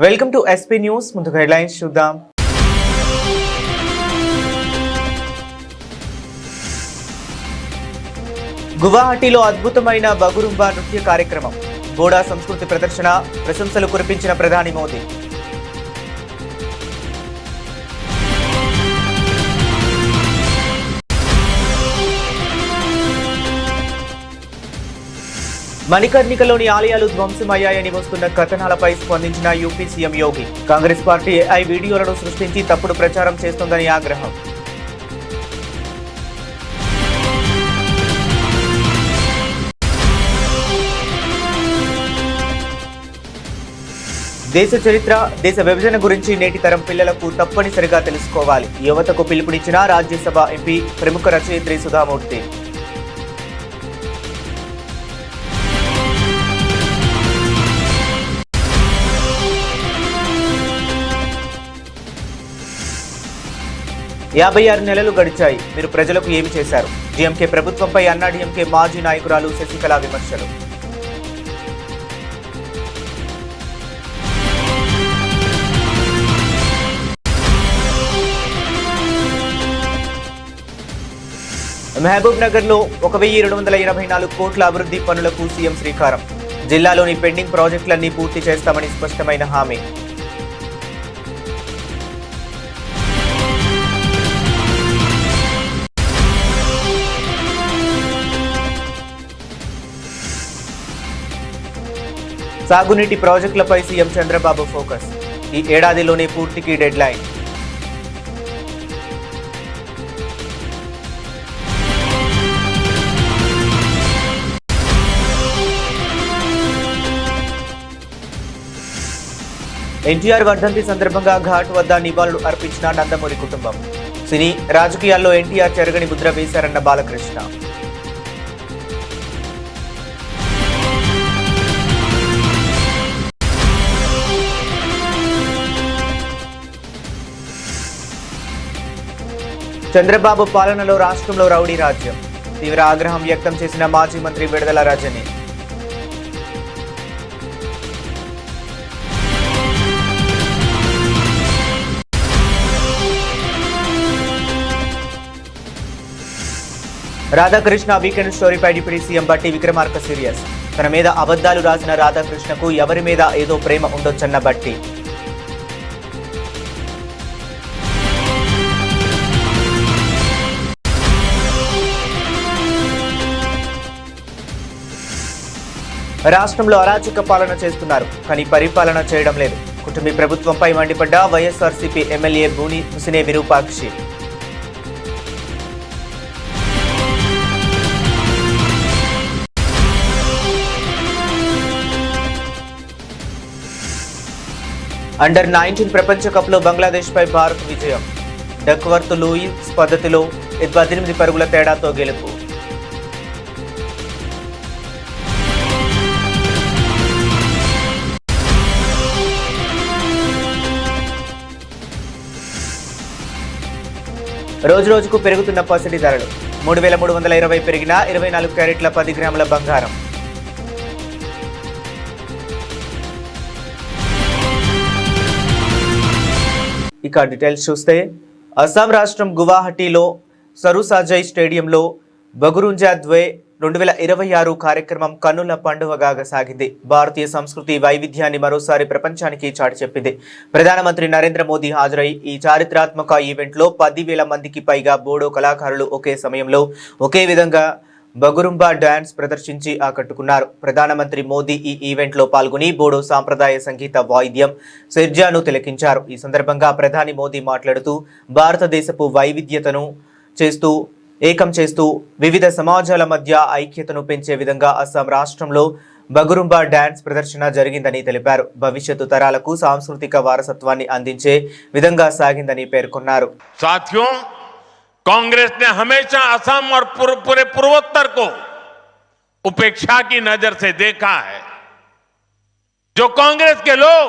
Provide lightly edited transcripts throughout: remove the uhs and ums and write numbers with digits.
Welcome to SP news. ముందుగా headlines చూద్దాం. గువాహటిలో అద్భుతమైన బగురుంబా నృత్య కార్యక్రమం. బోడా సంస్కృతి ప్రదర్శన, ప్రశంసలు కురిపించిన ప్రధాని మోదీ. మణికర్ణికలోని ఆలయాలు ధ్వంసమయ్యాయని వస్తున్న కథనాలపై స్పందించిన యూపీ సీఎం యోగి. కాంగ్రెస్ పార్టీ AI వీడియోలను సృష్టించి తప్పుడు ప్రచారం చేస్తోందని ఆగ్రహం. దేశ చరిత్ర, దేశ విభజన గురించి నేటి తరం పిల్లలకు తప్పనిసరిగా తెలుసుకోవాలి. యువతకు పిలుపునిచ్చిన రాజ్యసభ ఎంపీ ప్రముఖ రచయిత్రి సుధామూర్తి. యాభై 56 నెలలు గడిచాయి. మీరు ప్రజలకు ఏమి చేశారు? DMK ప్రభుత్వంపై అన్నాడీఎంకే మాజీ నాయకురాలు శశికళ విమర్శలు. మహబూబ్ నగర్ లో 1284 కోట్ల అభివృద్ధి పనులకు సీఎం శ్రీకారం. జిల్లాలోని పెండింగ్ ప్రాజెక్టులన్నీ పూర్తి చేస్తామని స్పష్టమైన హామీ. సాగునీటి ప్రాజెక్టులపై సీఎం చంద్రబాబు ఫోకస్. ఈ ఏడాదిలోనే పూర్తికి డెడ్ లైన్. ఎన్టీఆర్ వర్ధంతి సందర్భంగా ఘాట్ వద్ద నివాళులు అర్పించిన నందమూరి కుటుంబం. సినీ రాజకీయాల్లో ఎన్టీఆర్ చెరగని ముద్ర వేశారన్న బాలకృష్ణ. చంద్రబాబు పాలనలో రాష్ట్రంలో రౌడీ రాజ్యం. తీవ్ర ఆగ్రహం వ్యక్తం చేసిన మాజీ మంత్రి విడుదల రజని. రాధాకృష్ణ వీకెండ్ స్టోరీపై deputy CM Bhatti Vikramarka serious. తన మీద అబద్ధాలు రాసిన రాధాకృష్ణకు ఎవరి మీద ఏదో ప్రేమ ఉండొచ్చన్న బట్టి. రాష్ట్రంలో అరాచక పాలన చేస్తున్నారు, కానీ పరిపాలన చేయడం లేదు. కుటుంబీ ప్రభుత్వంపై మండిపడ్డ వైఎస్ఆర్సీపీ ఎమ్మెల్యే బూని హుసినే విరూపాక్షి. అండర్-19 ప్రపంచ కప్లో బంగ్లాదేశ్ పై భారత్ విజయం. డక్వర్త్ లూయిస్ పద్ధతిలో 18 పరుగుల తేడాతో గెలుపు. రోజురోజుకు పెరుగుతున్న పసిడి ధరలు. 3320 పెరిగిన 24 క్యారెట్ల 10 గ్రాముల బంగారం. ఇక డీటెయిల్స్ చూస్తే, అస్సాం రాష్ట్రం గువాహటిలో సరుసాజై స్టేడియంలో బగురుంజా ద్వే 2026 కార్యక్రమం కన్నుల పండుగగా సాగింది. భారతీయ సంస్కృతి వైవిధ్యాన్ని మరోసారి ప్రపంచానికి చాటి చెప్పింది. ప్రధానమంత్రి నరేంద్ర మోదీ హాజరై ఈ చారిత్రాత్మక ఈవెంట్లో 10,000 మందికి పైగా బోడో కళాకారులు ఒకే సమయంలో ఒకే విధంగా బగురుంబా డాన్స్ ప్రదర్శించి ఆకట్టుకున్నారు. ప్రధానమంత్రి మోదీ ఈ ఈవెంట్లో పాల్గొని బోడో సాంప్రదాయ సంగీత వాయిద్యం సిర్జాను తిలకించారు. ఈ సందర్భంగా ప్రధాని మోదీ మాట్లాడుతూ, భారతదేశపు వైవిధ్యతను ఏకం చేస్తూ వివిధ సమాజాల మధ్య ఐక్యతను పెంచే విధంగా అస్సాం రాష్ట్రంలో బగురుంబా డాన్స్ ప్రదర్శన జరిగిందని తెలిపారు. భవిష్యత్తు తరాలకు సాంస్కృతిక వారసత్వాన్ని అందించే విధంగా సాగిందని పేర్కొన్నారు. साथियों, कांग्रेस ने हमेशा असम और पूरे पूर्वोत्तर को उपेक्षा की नजर से देखा है। जो कांग्रेस के लोग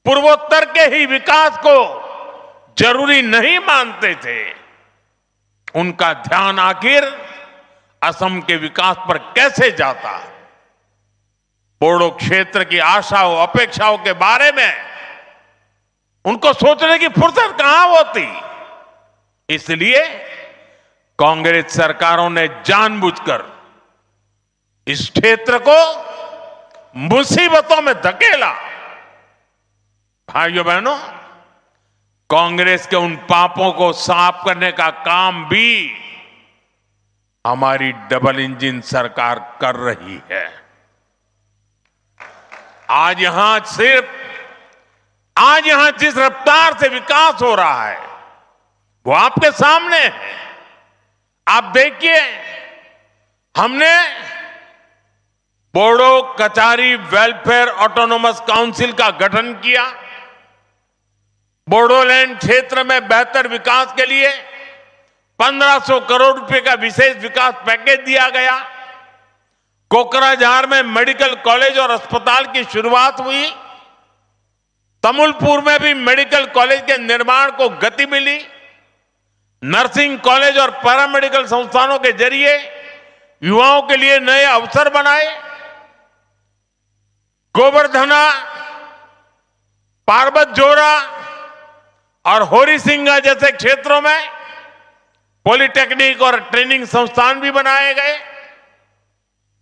पूर्वोत्तर के ही विकास को जरूरी नहीं मानते थे, उनका ध्यान आखिर असम के विकास पर कैसे जाता। बोडो क्षेत्र की आशाओं अपेक्षाओं के बारे में उनको सोचने की फुर्सत कहां होती। इसलिए कांग्रेस सरकारों ने जानबूझकर इस क्षेत्र को मुसीबतों में धकेला। भाइयों बहनों, कांग्रेस के उन पापों को साफ करने का काम भी हमारी डबल इंजन सरकार कर रही है। आज यहां जिस रफ्तार से विकास हो रहा है वो आपके सामने है। आप देखिए, हमने Bodo Kachari welfare autonomous council का गठन किया। बोडोलैंड क्षेत्र में बेहतर विकास के लिए 1500 करोड़ रुपए का विशेष विकास पैकेज दिया गया। कोकराझार में मेडिकल कॉलेज और अस्पताल की शुरुआत हुई। तमुलपुर में भी मेडिकल कॉलेज के निर्माण को गति मिली। नर्सिंग कॉलेज और पैरामेडिकल संस्थानों के जरिए युवाओं के लिए नए अवसर बनाए। गोवर्धना, पार्वत जोरा और होरीसिंगा जैसे क्षेत्रों में पॉलिटेक्निक और ट्रेनिंग संस्थान भी बनाए गए।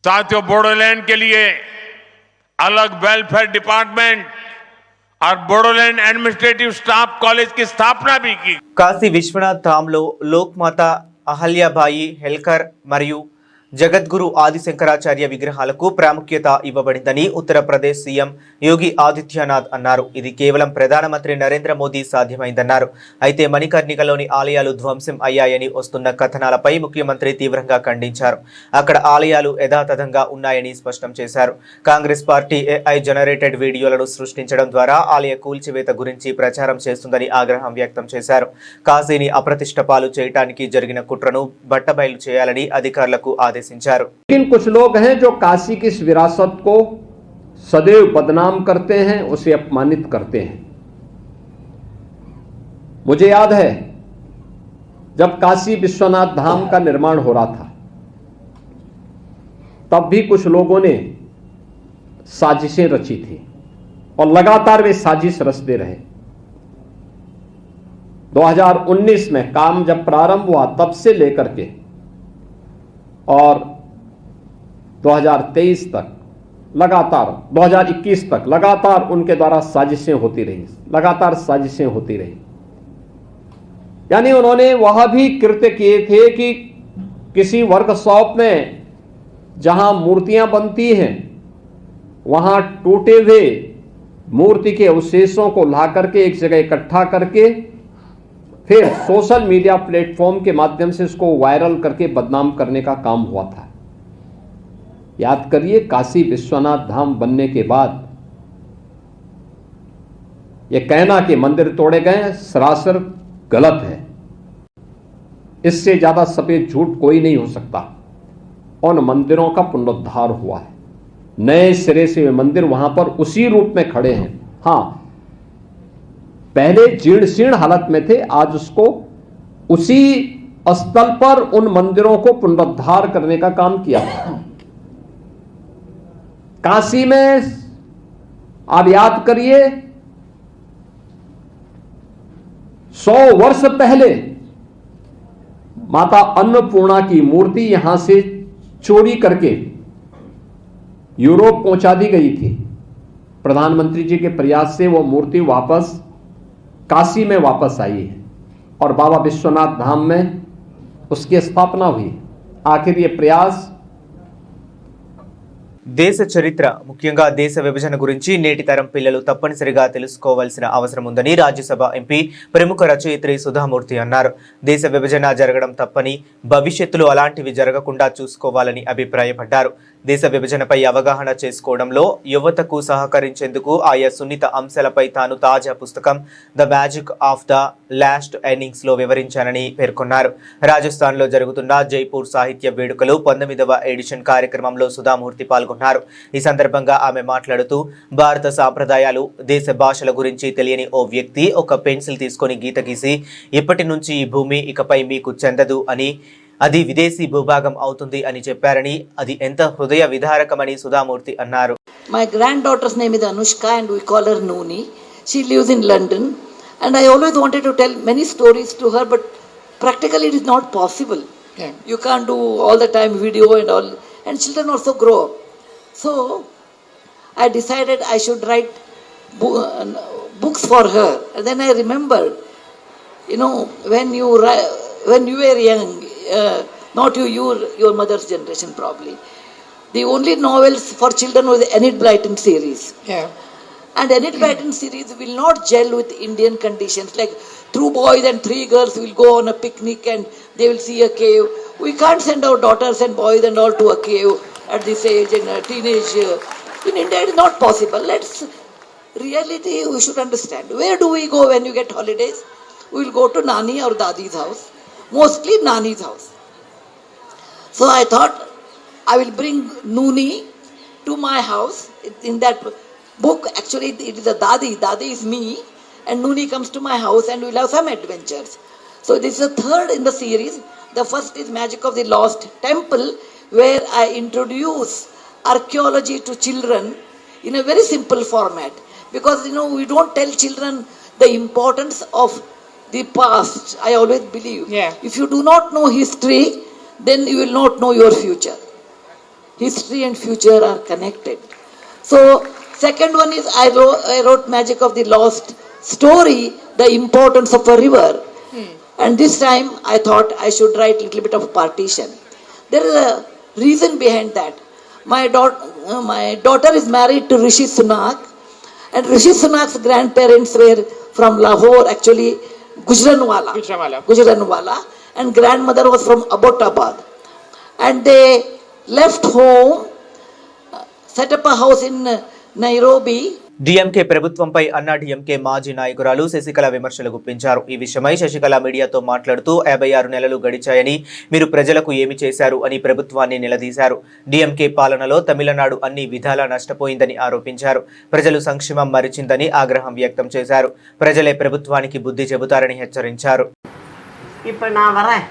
साथियों, बोडोलैंड के लिए अलग वेलफेयर डिपार्टमेंट और बोडोलैंड एडमिनिस्ट्रेटिव स्टाफ कॉलेज की स्थापना भी की। కాశీ విశ్వనాథ్ ధామ్లో లోక్మాత అహల్యాబాయి హెల్కర్ మరియు జగద్గురు ఆదిశంకరాచార్య విగ్రహాలకు ప్రాముఖ్యత ఇవ్వబడిందని ఉత్తరప్రదేశ్ సీఎం యోగి ఆదిత్యనాథ్ అన్నారు. ఇది కేవలం ప్రధానమంత్రి నరేంద్ర మోదీ సాధ్యమైందన్నారు. అయితే మణికర్ణికలోని ఆలయాలు ధ్వంసం అయ్యాయని వస్తున్న కథనాలపై ముఖ్యమంత్రి తీవ్రంగా ఖండించారు. అక్కడ ఆలయాలు యథాతథంగా ఉన్నాయని స్పష్టం చేశారు. కాంగ్రెస్ పార్టీ ఏఐ జనరేటెడ్ వీడియోలను సృష్టించడం ద్వారా ఆలయ కూల్చివేత గురించి ప్రచారం చేస్తుందని ఆగ్రహం వ్యక్తం చేశారు. కాశీని అప్రతిష్ట పాలు చేయడానికి జరిగిన కుట్రను బట్టబయలు చేయాలని అధికారులకు ఆదేశించారు. लेकिन कुछ लोग हैं जो काशी की इस विरासत को सदैव बदनाम करते हैं, उसे अपमानित करते हैं। मुझे याद है जब काशी विश्वनाथ धाम का निर्माण हो रहा था तब भी कुछ लोगों ने साजिशें रची थी और लगातार वे साजिश रचते रहे। 2019 में काम जब प्रारंभ हुआ तब से लेकर के और 2023 तक लगातार 2021 तक लगातार उनके द्वारा साजिशें होती रही, लगातार साजिशें होती रही। यानी उन्होंने वह भी कृत्य किए थे कि किसी वर्कशॉप में जहां मूर्तियां बनती हैं वहां टूटे हुए मूर्ति के अवशेषों को ला करके एक जगह इकट्ठा करके फिर सोशल मीडिया प्लेटफॉर्म के माध्यम से इसको वायरल करके बदनाम करने का काम हुआ था। याद करिए, काशी विश्वनाथ धाम बनने के बाद यह कहना कि मंदिर तोड़े गए सरासर गलत है। इससे ज्यादा सफेद झूठ कोई नहीं हो सकता। उन मंदिरों का पुनरुद्धार हुआ है, नए सिरे से वे मंदिर वहां पर उसी रूप में खड़े हैं। हां, पहले जीर्ण शीर्ण हालत में थे, आज उसको उसी स्थल पर उन मंदिरों को पुनरुद्धार करने का काम किया। काशी में आप याद करिए 100 वर्ष पहले माता अन्नपूर्णा की मूर्ति यहां से चोरी करके यूरोप पहुंचा दी गई थी। प्रधानमंत्री जी के प्रयास से वो मूर्ति वापस काशी में वापस आई है और बाबा विश्वनाथ धाम में उसकी स्थापना हुई। आखिर ये प्रयास దేశ చరిత్ర ముఖ్యంగా దేశ విభజన గురించి నేటి తరం పిల్లలు తప్పనిసరిగా తెలుసుకోవాల్సిన అవసరం ఉందని రాజ్యసభ ఎంపీ ప్రముఖ రచయిత్రి సుధామూర్తి అన్నారు. దేశ విభజన జరగడం తప్పని, భవిష్యత్తులో అలాంటివి జరగకుండా చూసుకోవాలని అభిప్రాయపడ్డారు. దేశ విభజనపై అవగాహన చేసుకోవడంలో యువతకు సహకరించేందుకు ఆయా సున్నిత అంశాలపై తాను తాజా పుస్తకం the magic of the last ఎన్నింగ్స్ లో వివరించానని పేర్కొన్నారు. రాజస్థాన్ లో జరుగుతున్న జైపూర్ సాహిత్య వేడుకలు 19వ ఎడిషన్ కార్యక్రమంలో సుధామూర్తి పాల్గొన్నారు. ఈ సందర్భంగా ఆమె మాట్లాడుతూ భారత సాంప్రదాయాలు, దేశ భాషల గురించి తెలియని ఓ వ్యక్తి ఒక పెన్సిల్ తీసుకొని గీత గీసి ఇప్పటి నుంచి ఈ భూమి ఇకపై మీకు చెందదు అని అది విదేశీ భూభాగం అవుతుంది అని చెప్పారని అది ఎంత హృదయ విదారకమని సుధామూర్తి అన్నారు. My granddaughter's name is Anushka and we call her Nooni. She lives in London and I always wanted to tell many stories to her, but practically it is not possible. Yeah. You can't do all the time video and all, and children also grow up. So I decided I should write books for her. And then I remembered, when you were young, not your mother's generation probably, the only novels for children was the Enid Blyton series. Yeah. And Enid Blyton series will not gel with Indian conditions. Like 2 boys and 3 girls will go on a picnic and they will see a cave. We can't send our daughters and boys and all to a cave at this age in a teenage. In India it is not possible. Reality we should understand. Where do we go when you get holidays? We will go to Nani or Dadi's house. Mostly Nani's house. So I thought I will bring Nooni to my house. In that book, actually it is a Dadi. Dadi is me and Nooni comes to my house and we'll have some adventures. So this is the third in the series. The first is Magic of the Lost Temple, where I introduce archaeology to children in a very simple format. Because we don't tell children the importance of the past. I always believe. Yeah. If you do not know history, then you will not know your future. History and future are connected. So second one is I wrote Magic of the Lost Story, the importance of a river. And this time I thought I should write a little bit of partition. There is a reason behind that. My daughter is married to Rishi Sunak, and Rishi Sunak's grandparents were from Lahore, actually Gujranwala, and grandmother was from Abbottabad. And they left home, set up a house in Nairobi. DMK ప్రభుత్వంపై అన్నా DMK మాజీ నాయకురాలు శశికళ విమర్శలు గుప్పించారు. ఈ విషయమై శశికళ మీడియాతో మాట్లాడుతూ 56 నెలలు గడిచాయని, మీరు ప్రజలకు ఏమి చేశారు అని ప్రభుత్వాన్ని నిలదీశారు. డిఎంకే పాలనలో తమిళనాడు అన్ని విధాలా నష్టపోయిందని ఆరోపించారు. ప్రజలు సంక్షేమం మరిచిందని ఆగ్రహం వ్యక్తం చేశారు. ప్రజలే ప్రభుత్వానికి బుద్ధి చెబుతారని హెచ్చరించారు. இப்போ நான் வரேன்,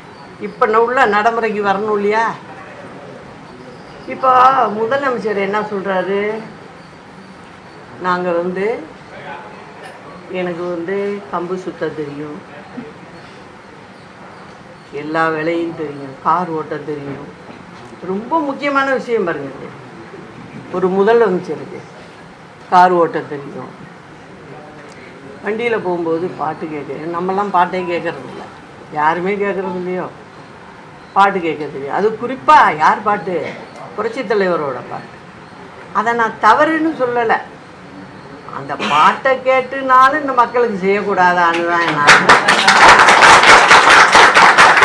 இப்போ நான் உள்ள நடைமுறைக்கு வரணும் இல்லையா? இப்போ முதலமைச்சர் என்ன சொல்கிறாரு, நாங்கள் எனக்கு கம்பு சுத்த தெரியும், எல்லா வேலையும் தெரியும், கார் ஓட்ட தெரியும். ரொம்ப முக்கியமான விஷயம் பாருங்க, ஒரு முதலமைச்சருக்கு கார் ஓட்ட தெரியும், வண்டியில் போகும்போது பாட்டு கேட்குறேன். நம்மலாம் பாட்டே கேட்குறது இல்லை, யாருமே கேட்குறது இல்லையோ, பாட்டு கேட்க தெரியும். அது குறிப்பாக யார் பாட்டு? புரட்சி தலைவரோட பாட்டு. அதை நான் தவறுன்னு சொல்லலை, அந்த பாட்டை கேட்டுனாலும் இந்த மக்களுக்கு செய்யக்கூடாதான்னு தான் நான்.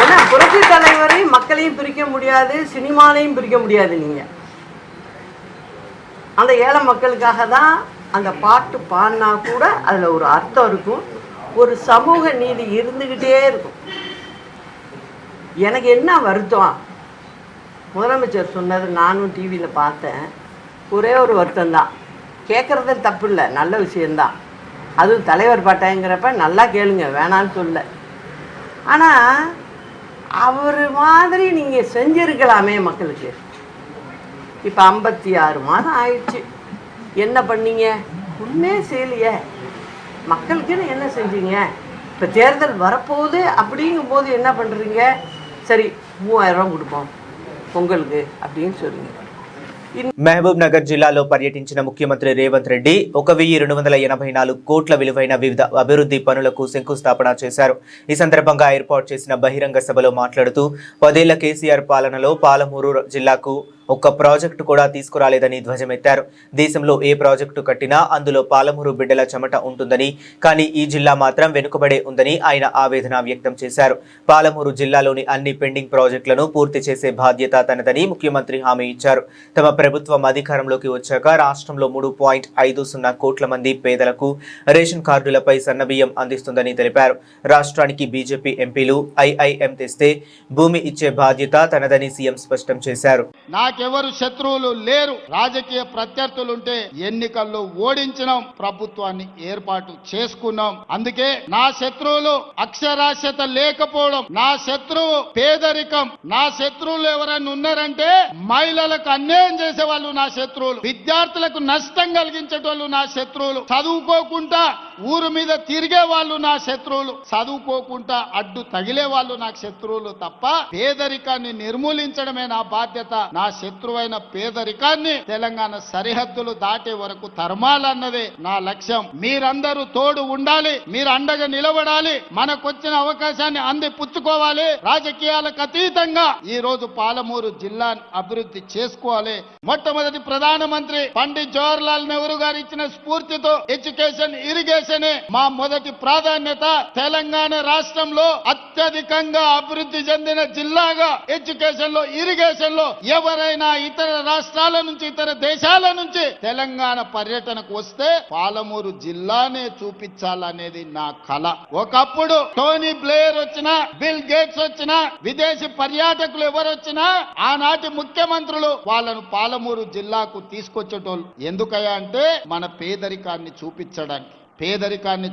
ஏன்னா புரட்சி தலைவரையும் மக்களையும் பிரிக்க முடியாது, சினிமாலையும் பிரிக்க முடியாது. நீங்கள் அந்த ஏழை மக்களுக்காக தான் அந்த பாட்டு பாடினா கூட அதில் ஒரு அர்த்தம் இருக்கும், ஒரு சமூக நீதி இருந்துக்கிட்டே இருக்கும். எனக்கு என்ன வருத்தம், முதலமைச்சர் சொன்னது நானும் டிவியில் பார்த்தேன், ஒரே ஒரு வருத்தம்தான். கேட்குறது தப்பு இல்லை, நல்ல விஷயந்தான். அதுவும் தலைவர் பாட்டேங்கிறப்ப நல்லா கேளுங்க, வேணான்னு சொல்ல. ஆனால் அவர் மாதிரி நீங்கள் செஞ்சுருக்கலாமே மக்களுக்கு. இப்போ 56 மாதம் ஆயிடுச்சு, என்ன பண்ணீங்க? ஒன்றுமே செய்யலையே. மக்களுக்குன்னு என்ன செஞ்சீங்க? இப்போ தேர்தல் வரப்போகுது அப்படிங்கும்போது என்ன பண்ணுறீங்க? சரி 3000 ரூபா கொடுப்போம் பொங்கலுக்கு அப்படின்னு சொல்லுங்க. మహబూబ్ నగర్ జిల్లాలో పర్యటించిన ముఖ్యమంత్రి రేవంత్ రెడ్డి 1284 కోట్ల విలువైన వివిధ అభివృద్ధి పనులకు శంకుస్థాపన చేశారు. ఈ సందర్భంగా ఏర్పాటు చేసిన బహిరంగ సభలో మాట్లాడుతూ 10 ఏళ్ల కేసీఆర్ పాలనలో పాలమూరు జిల్లాకు ఒక్క ప్రాజెక్టు కూడా తీసుకురాలేదని ధ్వజమెత్తారు. దేశంలో ఏ ప్రాజెక్టు కట్టినా అందులో పాలమూరు బిడ్డల చెమట ఉంటుందని, కానీ ఈ జిల్లా మాత్రం వెనుకబడే ఉందని ఆయన ఆవేదన వ్యక్తం చేశారు. పాలమూరు జిల్లాలోని అన్ని పెండింగ్ ప్రాజెక్టులను పూర్తి చేసే బాధ్యత తనదని ముఖ్యమంత్రి హామీ ఇచ్చారు. తమ ప్రభుత్వం అధికారంలోకి వచ్చాక రాష్ట్రంలో 3.50 కోట్ల మంది పేదలకు రేషన్ కార్డులపై సన్నబియ్యం అందిస్తుందని తెలిపారు. రాష్ట్రానికి బీజేపీ ఎంపీలు ఐఐఎం తెస్తే భూమి ఇచ్చే బాధ్యత తనదని సీఎం స్పష్టం చేశారు. నాకెవరు శత్రువులు లేరు. రాజకీయ ప్రత్యర్థులుంటే ఎన్నికల్లో ఓడించినాం, ప్రభుత్వాన్ని ఏర్పాటు చేసుకున్నాం. అందుకే నా శత్రువులు అక్షరాస్యత లేకపోవడం, నా శత్రువు పేదరికం, నా శత్రువులు ఎవరైనా ఉన్నారంటే మహిళలకు అన్యాయం చేసే వాళ్ళు నా శత్రువులు, విద్యార్థులకు నష్టం కలిగించేటోళ్ళు నా శత్రువులు, చదువుకోకుండా ఊరు మీద తిరిగే వాళ్ళు నా శత్రువులు, చదువుకోకుండా అడ్డు తగిలే వాళ్ళు నాకు శత్రువులు తప్ప పేదరికాన్ని నిర్మూలించడమే నా బాధ్యత. నా శత్రువైన పేదరికాన్ని తెలంగాణ సరిహద్దులు దాటే వరకు తరమాలన్నదే నా లక్ష్యం. మీరందరూ తోడు ఉండాలి, మీరు అండగా నిలబడాలి, మనకొచ్చిన అవకాశాన్ని అందిపుచ్చుకోవాలి. రాజకీయాలకు అతీతంగా ఈ రోజు పాలమూరు జిల్లాను అభివృద్ధి చేసుకోవాలి. మొట్టమొదటి ప్రధానమంత్రి పండిట్ జవహర్లాల్ నెహ్రూ గారు ఇచ్చిన స్ఫూర్తితో ఎడ్యుకేషన్, ఇరిగేషన్ మా మొదటి ప్రాధాన్యత. తెలంగాణ రాష్ట్రంలో అత్యధికంగా అభివృద్ధి చెందిన జిల్లాగా ఎడ్యుకేషన్ లో, ఇరిగేషన్ లో ఎవరైనా ఇతర రాష్ట్రాల నుంచి, ఇతర దేశాల నుంచి తెలంగాణ పర్యటనకు వస్తే పాలమూరు జిల్లానే చూపించాలనేది నా కల. ఒకప్పుడు టోనీ బ్లేయర్ వచ్చినా, బిల్ గేట్స్ వచ్చినా, విదేశీ పర్యాటకులు ఎవరు వచ్చినా ఆనాటి ముఖ్యమంత్రులు వాళ్ళను పాలమూరు జిల్లాకు తీసుకొచ్చేటోళ్ళు. ఎందుకయ్యా అంటే మన పేదరికాన్ని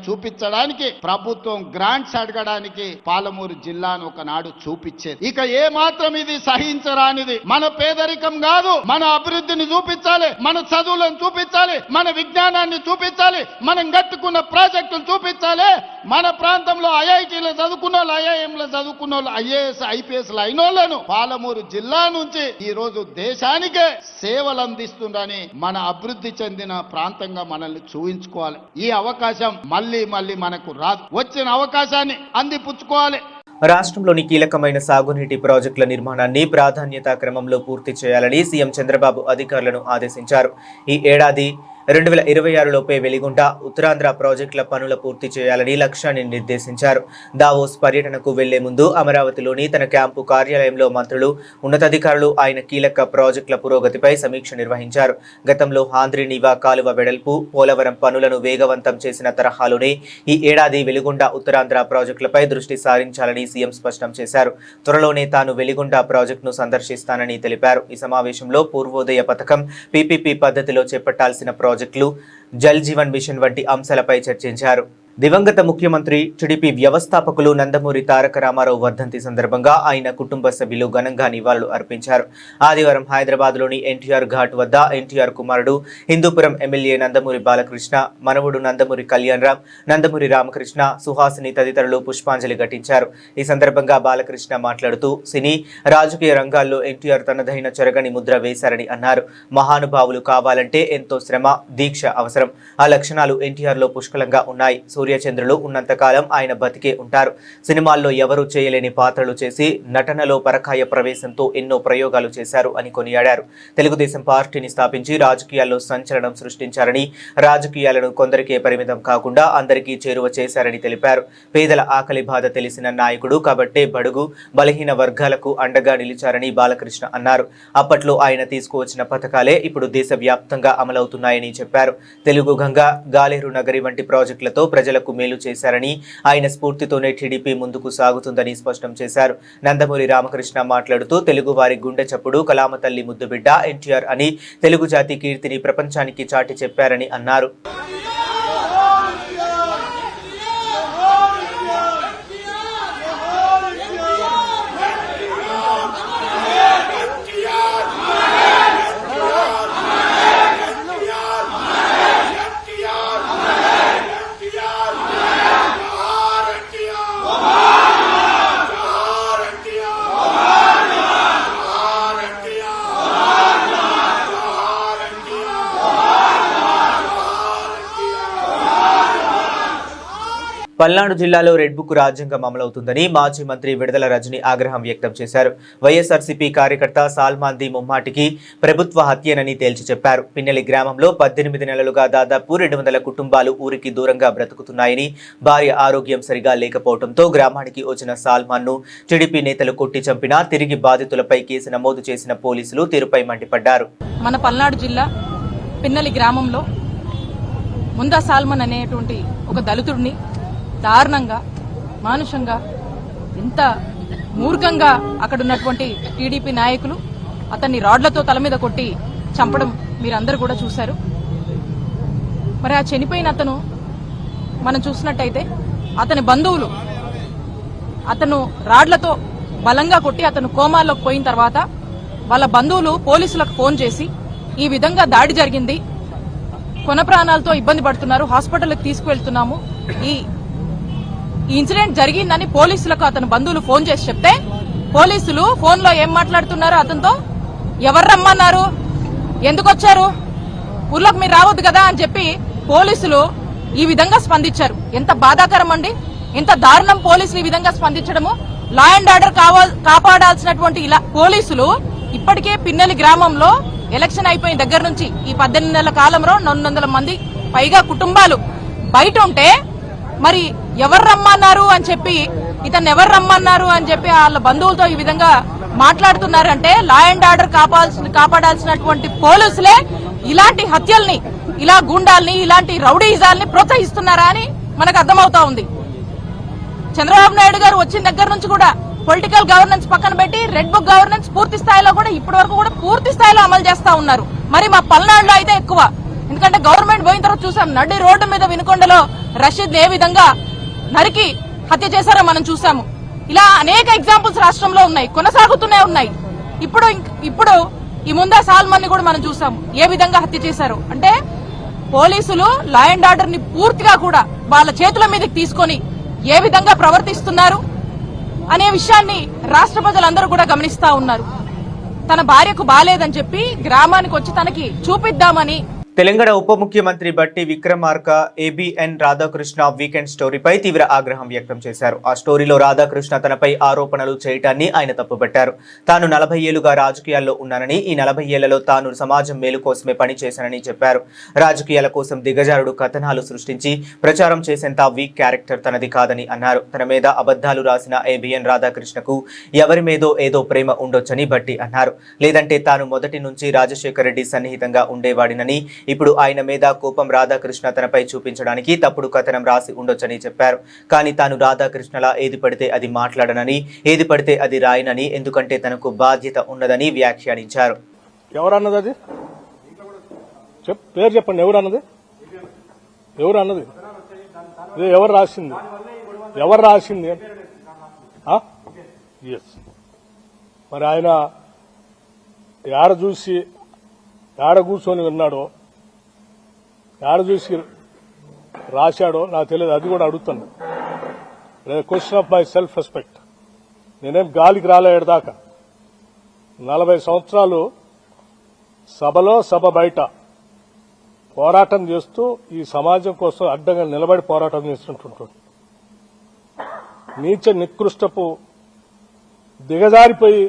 చూపించడానికి ప్రభుత్వం గ్రాంట్స్ అడగడానికి పాలమూరు జిల్లాను ఒకనాడు చూపించేది. ఇక ఏ మాత్రం ఇది సహించరానిది. మన పేదరికం కాదు, మన అభివృద్ధిని చూపించాలి, మన చదువులను చూపించాలి, మన విజ్ఞానాన్ని చూపించాలి, మనం కట్టుకున్న ప్రాజెక్టులు చూపించాలి. మన ప్రాంతంలో ఐఐటీలో చదువుకున్న వాళ్ళు, ఐఐఎంలో చదువుకున్న వాళ్ళు, ఐఏఎస్, ఐపీఎస్లు అయిన వాళ్ళను పాలమూరు జిల్లా నుంచి ఈ రోజు దేశానికే సేవలు అందిస్తుందని మన అభివృద్ధి చెందిన ప్రాంతంగా మనల్ని చూపించుకోవాలి. ఈ అవకాశం మళ్ళీ మనకు రాదు. వచ్చిన అవకాశాన్ని అందిపుచ్చుకోవాలి. రాష్ట్రంలోని కీలకమైన సాగునీటి ప్రాజెక్టుల నిర్మాణాన్ని ప్రాధాన్యతా క్రమంలో పూర్తి చేయాలని సీఎం చంద్రబాబు అధికారులను ఆదేశించారు. ఈ ఏడాది 2026లోపే వెలిగొండ, ఉత్తరాంధ్ర ప్రాజెక్టుల పనుల పూర్తి చేయాలని లక్ష్యాన్ని నిర్దేశించారు. దావోస్ పర్యటనకు వెళ్లే ముందు అమరావతిలోని తన క్యాంపు కార్యాలయంలో మంత్రులు, ఉన్నతాధికారులు ఆయన కీలక ప్రాజెక్టుల పురోగతిపై సమీక్ష నిర్వహించారు. గతంలో ఆంధ్రి నీవా కాలువ వెడల్పు, పోలవరం పనులను వేగవంతం చేసిన తరహాలోనే ఈ ఏడాది వెలిగొండ, ఉత్తరాంధ్ర ప్రాజెక్టులపై దృష్టి సారించాలని సీఎం స్పష్టం చేశారు. త్వరలోనే తాను వెలిగొండ ప్రాజెక్టును సందర్శిస్తానని తెలిపారు. ఈ సమావేశంలో పూర్వోదయ పథకం, పీపీపీ పద్ధతిలో చేపట్టాల్సిన ప్రాజెక్టులు, జల్ జీవన్ మిషన్ వంటి అంశాలపై చర్చించారు. దివంగత ముఖ్యమంత్రి, టీడీపీ వ్యవస్థాపకులు నందమూరి తారక రామారావు వర్ధంతి సందర్భంగా ఆయన కుటుంబ సభ్యులు ఘనంగా నివాళులు అర్పించారు. ఆదివారం హైదరాబాద్లోని ఎన్టీఆర్ ఘాట్ వద్ద ఎన్టీఆర్ కుమారుడు, హిందూపురం ఎమ్మెల్యే నందమూరి బాలకృష్ణ, మనవడు నందమూరి కళ్యాణరామ్, నందమూరి రామకృష్ణ, సుహాసిని తదితరులు పుష్పాంజలి ఘటించారు. ఈ సందర్భంగా బాలకృష్ణ మాట్లాడుతూ సినీ, రాజకీయ రంగాల్లో ఎన్టీఆర్ తనదైన చెరగని ముద్ర వేశారని అన్నారు. మహానుభావులు కావాలంటే ఎంతో శ్రమ, దీక్ష అవసరం. ఆ లక్షణాలు ఎన్టీఆర్లో పుష్కలంగా ఉన్నాయి. సూర్యచంద్రులు ఉన్నంతకాలం ఆయన బతికే ఉంటారు. సినిమాల్లో ఎవరూ చేయలేని పాత్రలు చేసి నటనలో పరకాయ ప్రవేశంతో ఎన్నో ప్రయోగాలు చేశారు అని కొనియాడారు. తెలుగుదేశం పార్టీని స్థాపించి రాజకీయాల్లో సంచలనం సృష్టించారని, రాజకీయాలను కొందరికే పరిమితం కాకుండా అందరికీ చేరువ చేశారని తెలిపారు. పేదల ఆకలి బాధ తెలిసిన నాయకుడు కాబట్టే బడుగు, బలహీన వర్గాలకు అండగా నిలిచారని బాలకృష్ణ అన్నారు. అప్పట్లో ఆయన తీసుకువచ్చిన పథకాలే ఇప్పుడు దేశవ్యాప్తంగా అమలవుతున్నాయని చెప్పారు. తెలుగు గంగ, గాలేరు నగరి వంటి ప్రాజెక్టులతో ప్రజలకు మేలు చేశారని, ఆయన స్ఫూర్తితోనే టీడీపీ ముందుకు సాగుతుందని స్పష్టం చేశారు. నందమూరి రామకృష్ణ మాట్లాడుతూ తెలుగు వారి గుండె చప్పుడు, కలామతల్లి ముద్దుబిడ్డ ఎన్టీఆర్ అని, తెలుగు జాతి కీర్తిని ప్రపంచానికి చాటి చెప్పారని అన్నారు. పల్నాడు జిల్లాలో రెడ్ బుక్ రాజ్యాంగం అమలవుతుందని మాజీ మంత్రి విడుదల రజని ఆగ్రహం వ్యక్తం చేశారు. వైఎస్ఆర్సీపీ కార్యకర్త సాల్మాన్ది ముమ్మాటికి ప్రభుత్వ హత్యనని తేల్చి చెప్పారు. పిన్నెలి గ్రామంలో 18 నెలలుగా దాదాపు 200 కుటుంబాలు ఊరికి దూరంగా బ్రతుకుతున్నాయని, భార్య ఆరోగ్యం సరిగా లేకపోవడంతో గ్రామానికి వచ్చిన సాల్మాన్ను టీడీపీ నేతలు కొట్టి చంపినా తిరిగి బాధితులపై కేసు నమోదు చేసిన పోలీసులు తీరుపై మండిపడ్డారు. మన పల్నాడు జిల్లా పిన్నెలి గ్రామంలో ముందా సాల్మన్ అనేటువంటి ఒక దళితుడిని దారుణంగా, మానుషంగా, ఎంత మూర్ఖంగా అక్కడ ఉన్నటువంటి టీడీపీ నాయకులు అతన్ని రాడ్లతో తల మీద కొట్టి చంపడం మీరందరూ కూడా చూశారు. మరి ఆ చనిపోయిన అతను మనం చూసినట్టయితే అతని బంధువులు అతను రాడ్లతో బలంగా కొట్టి అతను కోమాల్లోకి పోయిన తర్వాత వాళ్ళ బంధువులు పోలీసులకు ఫోన్ చేసి ఈ విధంగా దాడి జరిగింది, కొన ప్రాణాలతో ఇబ్బంది పడుతున్నారు, హాస్పిటల్కి తీసుకువెళ్తున్నాము, ఈ ఇన్సిడెంట్ జరిగిందని పోలీసులకు అతని బంధువులు ఫోన్ చేసి చెప్తే పోలీసులు ఫోన్ లో ఏం మాట్లాడుతున్నారు అతనితో, ఎవరు రమ్మన్నారు, ఎందుకు వచ్చారు, ఊర్లోకి మీరు రావద్దు కదా అని చెప్పి పోలీసులు ఈ విధంగా స్పందించారు. ఎంత బాధాకరం అండి, ఎంత దారుణం పోలీసులు ఈ విధంగా స్పందించడము. లా అండ్ ఆర్డర్ కాపాడాల్సినటువంటి ఇలా పోలీసులు ఇప్పటికే పిన్నెలి గ్రామంలో ఎలక్షన్ అయిపోయిన దగ్గర నుంచి ఈ 18 నెలల కాలంలో 200 మంది పైగా కుటుంబాలు బయట ఉంటే మరి ఎవరు రమ్మన్నారు అని చెప్పి వాళ్ళ బంధువులతో ఈ విధంగా మాట్లాడుతున్నారంటే లా అండ్ ఆర్డర్ కాపాడాల్సినటువంటి పోలీసులే ఇలాంటి హత్యల్ని, ఇలా గూండాల్ని, ఇలాంటి రౌడీజాల్ని ప్రోత్సహిస్తున్నారా అని మనకు అర్థమవుతా ఉంది. చంద్రబాబు నాయుడు గారు వచ్చిన దగ్గర నుంచి కూడా పొలిటికల్ గవర్నెన్స్ పక్కన పెట్టి రెడ్ బుక్ గవర్నెన్స్ పూర్తి స్థాయిలో కూడా ఇప్పటి వరకు కూడా పూర్తి స్థాయిలో అమలు చేస్తా ఉన్నారు. మరి మా పల్నాడులో అయితే ఎక్కువ, ఎందుకంటే గవర్నమెంట్ పోయిన తర్వాత చూసాం నడి రోడ్డు మీద వినుకొండలో రషీద్ ఏ విధంగా నరికి హత్య చేశారో మనం చూసాము. ఇలా అనేక ఎగ్జాంపుల్స్ రాష్ట్రంలో ఉన్నాయి, కొనసాగుతూనే ఉన్నాయి. ఇప్పుడు ఈ ముందా సాల్మన్ ని కూడా మనం చూసాము ఏ విధంగా హత్య చేశారు. అంటే పోలీసులు లా అండ్ ఆర్డర్ ని పూర్తిగా కూడా వాళ్ళ చేతుల మీదకి తీసుకొని ఏ విధంగా ప్రవర్తిస్తున్నారు అనే విషయాన్ని రాష్ట్ర ప్రజలందరూ కూడా గమనిస్తా ఉన్నారు. తన భార్యకు బాలేదని చెప్పి గ్రామానికి వచ్చి తనకి చూపిద్దామని తెలంగాణ ఉప ముఖ్యమంత్రి బట్టి విక్రమార్క ఏబిఎన్ రాధాకృష్ణ వీకెండ్ స్టోరీపై తీవ్ర ఆగ్రహం వ్యక్తం చేశారు. ఆ స్టోరీలో రాధాకృష్ణ తనపై ఆరోపణలు చేయటాన్ని ఆయన తప్పుపట్టారు. తాను 40 ఏళ్లుగా రాజకీయాల్లో ఉన్నానని, ఈ 40 ఏళ్లలో తాను సమాజం మేలు కోసమే పనిచేశానని చెప్పారు. రాజకీయాల కోసం దిగజారుడు కథనాలు సృష్టించి ప్రచారం చేసేంత వీక్ క్యారెక్టర్ తనది కాదని అన్నారు. తన మీద అబద్ధాలు రాసిన ఏబిఎన్ రాధాకృష్ణకు ఎవరి మీదో ఏదో ప్రేమ ఉండొచ్చని బట్టి అన్నారు. లేదంటే తాను మొదటి నుంచి రాజశేఖర రెడ్డి సన్నిహితంగా ఉండేవాడినని, ఇప్పుడు ఆయన మీద కోపం రాధాకృష్ణ తనపై చూపించడానికి తప్పుడు కథనం రాసి ఉండొచ్చని చెప్పారు. కానీ తాను రాధాకృష్ణలా ఏది పడితే అది మాట్లాడనని, ఏది పడితే అది రాయనని, ఎందుకంటే తనకు బాధ్యత ఉన్నదని వ్యాఖ్యానించారు. ఎవరన్నది అది పేరు చెప్పండి, ఎవరన్నది ఎవరు రాసింది మరి ఆయన ఏడ చూసి ఏడ కూర్చొని విన్నాడో, ఏడ చూసి రాశాడో నాకు తెలియదు. అది కూడా అడుగుతాను. Question of my self respect. నేనేం గాలికి రాలేదాకా 40 సంవత్సరాలు సభలో సభ బయట పోరాటం చేస్తూ ఈ సమాజం కోసం అడ్డంగా నిలబడి పోరాటం చేస్తుంటుంటాడు. నీచ నికృష్టపు దిగజారిపోయి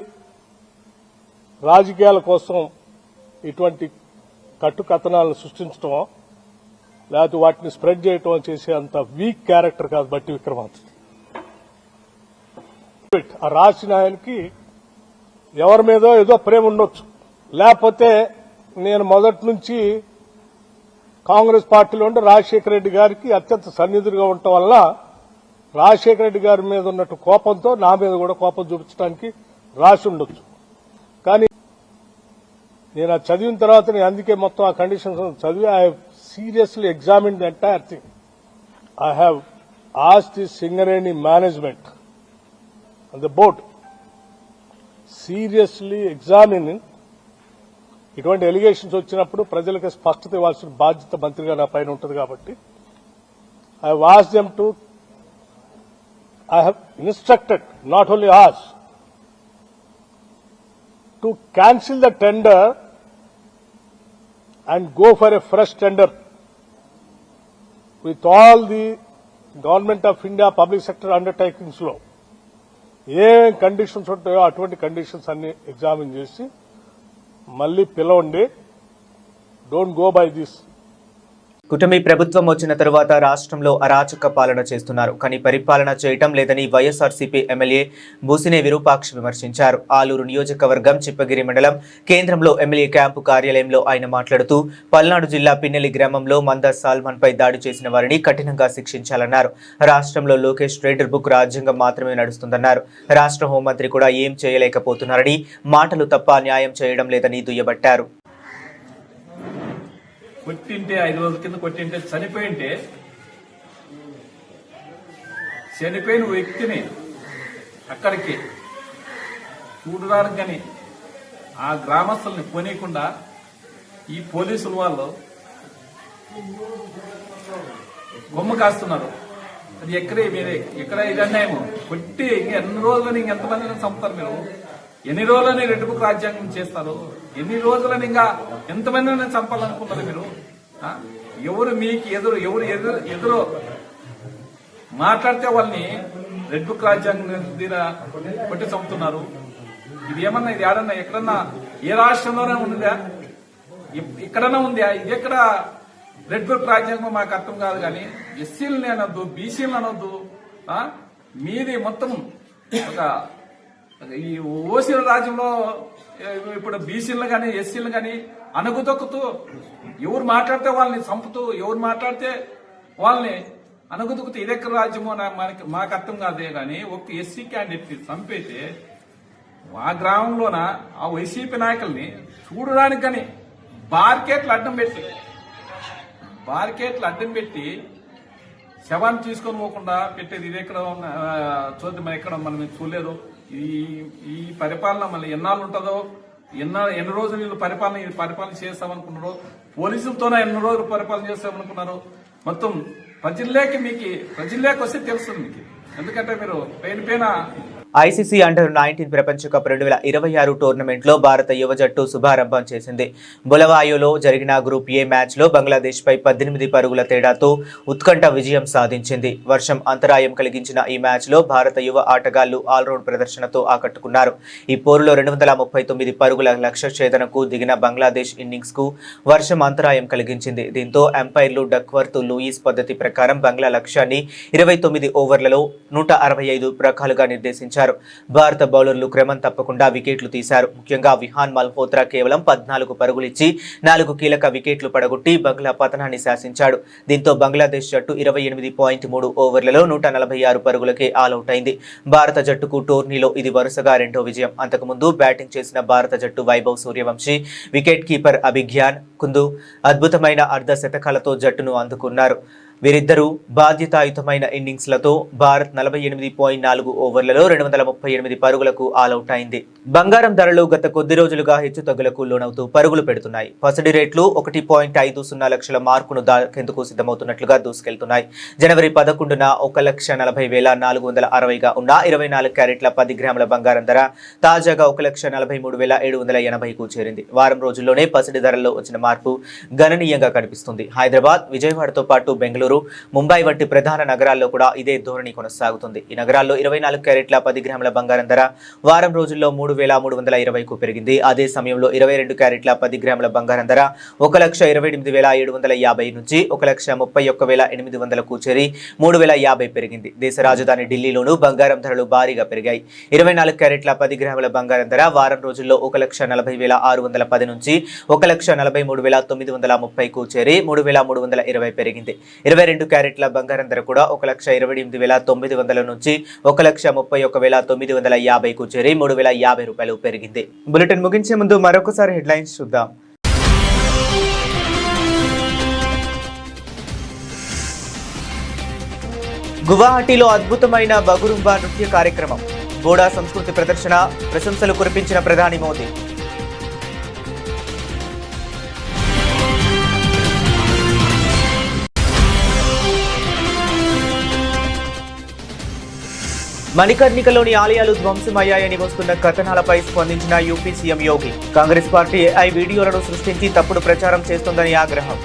రాజకీయాల కోసం ఇటువంటి కట్టుకథనాలను సృష్టించడం, లేకపోతే వాటిని స్ప్రెడ్ చేయటం చేసే అంత వీక్ క్యారెక్టర్ కాదు బట్టి విక్రమార్క. ఆ రాసిన ఆయనకి ఎవరి మీదో ఏదో ప్రేమ ఉండొచ్చు, లేకపోతే నేను మొదటి నుంచి కాంగ్రెస్ పార్టీలో ఉంటే రాజశేఖర రెడ్డి గారికి అత్యంత సన్నిధులుగా ఉండటం వల్ల రాజశేఖర రెడ్డి గారి మీద ఉన్నట్టు కోపంతో నా మీద కూడా కోపం చూపించడానికి రాసి ఉండొచ్చు. కానీ నేను అది చదివిన తర్వాత నేను అందుకే మొత్తం ఆ కండిషన్స్ చదివి I have seriously examined the entire thing. I have asked the Singareni management and the board seriously examining. ఇటువంటి ఎలిగేషన్స్ వచ్చినప్పుడు ప్రజలకు స్పష్టత ఇవ్వాల్సిన బాధ్యత మంత్రిగా నా పైన ఉంటుంది కాబట్టి I have asked them to, I have instructed, not only asked, to cancel the tender and go for a fresh tender with all the government of India public sector undertakings లో ఏమేమి కండిషన్స్ ఉంటాయో అటువంటి conditions అన్ని examine చేసి మళ్ళీ పిలవండి. Don't go by this. కూటమి ప్రభుత్వం వచ్చిన తరువాత రాష్ట్రంలో అరాచక పాలన చేస్తున్నారు, కానీ పరిపాలన చేయటం లేదని వైఎస్ఆర్సీపీ ఎమ్మెల్యే బూసినే విరూపాక్ష విమర్శించారు. ఆలూరు నియోజకవర్గం చిప్పగిరి మండలం కేంద్రంలో ఎమ్మెల్యే క్యాంపు కార్యాలయంలో ఆయన మాట్లాడుతూ పల్నాడు జిల్లా పిన్నెలి గ్రామంలో మంద సాల్మన్ పై దాడి చేసిన వారిని కఠినంగా శిక్షించాలన్నారు. రాష్ట్రంలో లోకేష్ ట్రేడర్ బుక్ రాజ్యాంగం మాత్రమే నడుస్తుందన్నారు. రాష్ట్ర హోంమంత్రి కూడా ఏం చేయలేకపోతున్నారని, మాటలు తప్ప న్యాయం చేయడం లేదని దుయ్యబట్టారు. కొట్టింటే 5 రోజుల కింద కొట్టింటే చనిపోయిన వ్యక్తిని అక్కడికి చూడడానికి కానీ ఆ గ్రామస్తుల్ని పోనీయకుండా ఈ పోలీసుల వాళ్ళు కొమ్ము కాస్తున్నారు. అది ఎక్కడ ఇది అన్యాయము. కొట్టి ఎన్ని రోజులని ఇంకెంతమందిని చంపుతారు మీరు? ఎన్ని రోజులని రెడ్ బుక్ రాజ్యాంగం చేస్తారు? ఎన్ని రోజులని ఇంకా ఎంతమందిని చంపాలనుకుంటారు మీరు? ఎవరు మీకు ఎదురు మాట్లాడితే వాళ్ళని రెడ్ బుక్ రాజ్యాంగం కొట్టి చంపుతున్నారు. ఇది ఏమన్నా, ఇది ఏడన్నా ఎక్కడన్నా ఏ రాష్ట్రంలోనే ఉందా? ఇక్కడన్నా ఉందా? ఇది ఎక్కడ రెడ్ బుక్ రాజ్యాంగం మాకు అర్థం కాదు. కానీ ఎస్సీలని అనొద్దు, బీసీలను అనొద్దు. మీది మొత్తం ఒక ఈ ఓసీల రాజ్యంలో ఇప్పుడు బీసీలను కానీ ఎస్సీలను కానీ అణుగుతొక్కుతూ ఎవరు మాట్లాడితే వాళ్ళని చంపుతూ, ఎవరు మాట్లాడితే వాళ్ళని అణుగుతొక్కుతూ ఇదెక్కడ రాజ్యమో మాకు అర్థం కాదే. కానీ ఒక ఎస్సీ క్యాండిడేట్ ని చంపైతే ఆ గ్రామంలోన ఆ వైసీపీ నాయకుల్ని చూడడానికి కానీ బార్కెట్లు అడ్డం పెట్టి శవాన్ని తీసుకొని పోకుండా పెట్టేది ఇది ఎక్కడ చూద్దాం. ఎక్కడ మనం చూడలేదు. ఈ పరిపాలన మళ్ళీ ఎన్నాళ్ళు ఉంటుందో, ఎన్ని రోజులు వీళ్ళు పరిపాలన చేస్తామనుకున్నారో, పోలీసులతోనే ఎన్ని రోజులు పరిపాలన చేస్తామనుకున్నారు. మొత్తం ప్రజల్లోకి వస్తే తెలుస్తుంది మీకు. ఎందుకంటే మీరు పైన ఐసీసీ అండర్-19 ప్రపంచ కప్ 2026 టోర్నమెంట్లో భారత యువ జట్టు శుభారంభం చేసింది. బులవాయోలో జరిగిన గ్రూప్ ఏ మ్యాచ్లో బంగ్లాదేశ్పై 18 పరుగుల తేడాతో ఉత్కంఠ విజయం సాధించింది. వర్షం అంతరాయం కలిగించిన ఈ మ్యాచ్లో భారత యువ ఆటగాళ్లు ఆల్రౌండ్ ప్రదర్శనతో ఆకట్టుకున్నారు. ఈ పోరులో 239 పరుగుల లక్ష్య ఛేదనకు దిగిన బంగ్లాదేశ్ ఇన్నింగ్స్కు వర్షం అంతరాయం కలిగించింది. దీంతో అంపైర్లు డక్వర్త్ లూయిస్ పద్ధతి ప్రకారం బంగ్లా లక్ష్యాన్ని 29 ఓవర్లలో 165 రకాలుగా నిర్దేశించారు. భారత బౌలర్లు క్రమం తప్పకుండా వికెట్లు తీశారు. ముఖ్యంగా విహాన్ మల్హోత్రా కేవలం 14 పరుగులిచ్చి 4 కీలక వికెట్లు పడగొట్టి బంగ్లా పతనాన్ని శాసించాడు. దీంతో బంగ్లాదేశ్ జట్టు 28.3 ఓవర్లలో 146 పరుగులకే ఆలౌట్ అయింది. భారత జట్టుకు టోర్నీలో ఇది వరుసగా 2వ విజయం. అంతకుముందు బ్యాటింగ్ చేసిన భారత జట్టు వైభవ్ సూర్యవంశీ, వికెట్ కీపర్ అభిజ్ఞాన్ కుందు అద్భుతమైన అర్ధ శతకాలతో జట్టును అందుకున్నారు. వీరిద్దరూ బాధ్యతాయుతమైన ఇన్నింగ్స్లతో భారత్ 48.4 ఓవర్లలో 238 పరుగులకు ఆలౌట్ అయింది. బంగారం ధరలు గత కొద్ది రోజులుగా హెచ్చుతగ్గులకు లోనవుతూ పరుగులు పెడుతున్నాయి. పసిడి రేట్లు 1.50 లక్షల మార్కును దాటేందుకు సిద్ధమవుతున్నట్లుగా దూసుకెళ్తున్నాయి. జనవరి 11న 1,40,460గా ఉన్న 24 క్యారెట్ల 10 గ్రాముల బంగారం ధర తాజాగా 1,43,780కు చేరింది. వారం రోజుల్లోనే పసిడి ధరల్లో వచ్చిన మార్పు గణనీయంగా కనిపిస్తుంది. హైదరాబాద్, విజయవాడతో పాటు బెంగళూరు, ముంబై వంటి ప్రధాన నగరాల్లో కూడా ఇదే ధోరణి కొనసాగుతుంది. ఈ నగరాల్లో 24 క్యారెట్ల 10 గ్రాముల బంగారం ధర వారం రోజుల్లో 3,320కు పెరిగింది. అదే సమయంలో 22 క్యారెట్ల 10 గ్రాముల బంగారం ధర 1,28,750 నుంచి 1,31,800కు చేరి 3,050 పెరిగింది. దేశ రాజధాని ఢిల్లీలోనూ బంగారం ధరలు భారీగా పెరిగాయి. 24 క్యారెట్ల 10 గ్రాముల బంగారం ధర వారం రోజుల్లో 1,40,610 నుంచి 1,43,930కు చేరి 3,320 పెరిగింది. 22 క్యారెట్ల బంగారం ధర కూడా 1,28,900 నుంచి 1,31,950కు చేరి 3,050 రూపాయలు పెరిగింది. బులెటిన్ ముగించే ముందు మరొకసారి హెడ్లైన్స్ చూద్దాం. గువాహటిలో అద్భుతమైన బగురుంబా నృత్య కార్యక్రమం, బోడా సంస్కృతి ప్రదర్శన, ప్రశంసలు కురిపించిన ప్రధాని మోదీ. మణికర్ణికలోని ఆలయాలు ధ్వంసమయ్యాయని వస్తున్న కథనాలపై స్పందించిన యూపీ సీఎం యోగి. కాంగ్రెస్ పార్టీ AI వీడియోలను సృష్టించి తప్పుడు ప్రచారం చేస్తోందని ఆగ్రహం.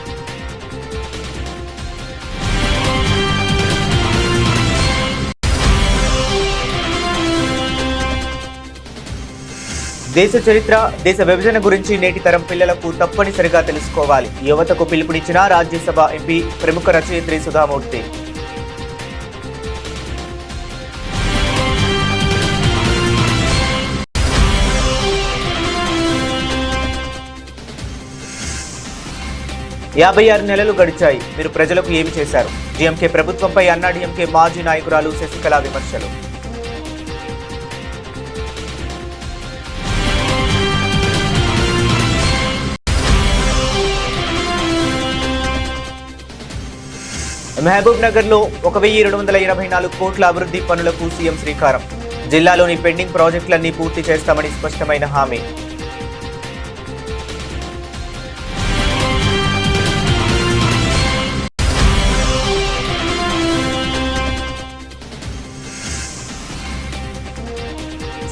దేశ చరిత్ర, దేశ విభజన గురించి నేటి తరం పిల్లలకు తప్పనిసరిగా తెలుసుకోవాలి. యువతకు పిలుపునిచ్చిన రాజ్యసభ ఎంపీ ప్రముఖ రచయిత్రి సుధామూర్తి. యాభై 56 నెలలు గడిచాయి. మీరు ప్రజలకు ఏమి చేశారు? డిఎంకే ప్రభుత్వంపై అన్నాడీఎంకే మాజీ నాయకురాలు శశికళ విమర్శలు. మహబూబ్ నగర్ లో 1284 కోట్ల అభివృద్ధి పనులకు సీఎం శ్రీకారం. జిల్లాలోని పెండింగ్ ప్రాజెక్టులన్నీ పూర్తి చేస్తామని స్పష్టమైన హామీ.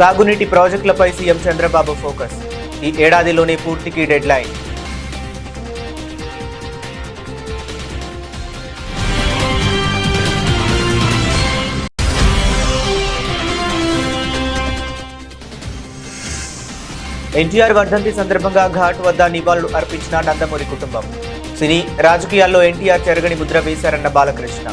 సాగునీటి ప్రాజెక్టులపై సీఎం చంద్రబాబు ఫోకస్. ఈ ఏడాదిలోనే పూర్తికి డెడ్ లైన్. ఎన్టీఆర్ వర్ధంతి సందర్భంగా ఘాట్ వద్ద నివాళులు అర్పించిన నందమూరి కుటుంబం. సినీ రాజకీయాల్లో ఎన్టీఆర్ చెరగని ముద్ర వేశారన్న బాలకృష్ణ.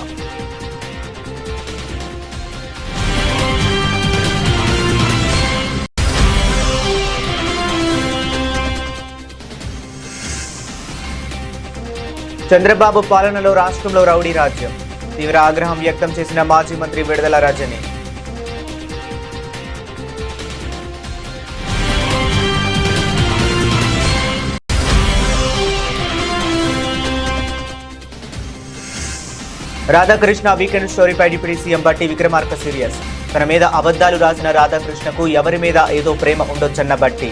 చంద్రబాబు పాలనలో రాష్ట్రంలో రౌడీ రాజ్యం. తీవ్ర ఆగ్రహం వ్యక్తం చేసిన మాజీ మంత్రి విడుదల రజని. రాధాకృష్ణ వీకెండ్ స్టోరీపై deputy CM Bhatti Vikramarka serious. తన మీద అబద్ధాలు రాసిన రాధాకృష్ణకు ఎవరి మీద ఏదో ప్రేమ ఉండొచ్చన్న బట్టి.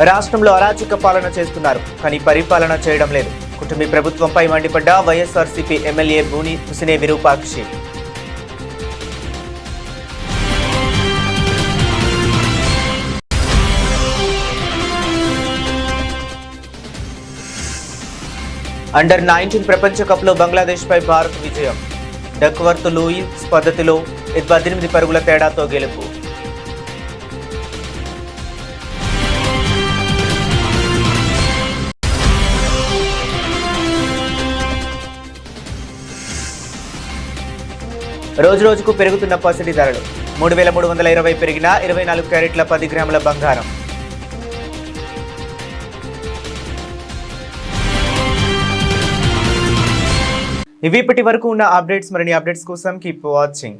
రాష్ట్రంలో అరాచక పాలన చేస్తున్నారు, కానీ పరిపాలన చేయడం లేదు. కుటుంబీ ప్రభుత్వంపై మండిపడ్డ వైఎస్ఆర్సీపీ ఎమ్మెల్యే బూని హుసినే విరూపాక్షి. అండర్-19 ప్రపంచ కప్లో బంగ్లాదేశ్పై భారత్ విజయం. డక్వర్త్ లూయిస్ పద్ధతిలో 18 పరుగుల తేడాతో గెలుపు. రోజురోజుకు పెరుగుతున్న పసిడి ధరలు. 3320 పెరిగిన 24 క్యారెట్ల 10 గ్రాముల బంగారం. ఇవి ఇప్పటి వరకు ఉన్న అప్డేట్స్. మరిన్ని అప్డేట్స్ కోసం కీప్ వాచింగ్.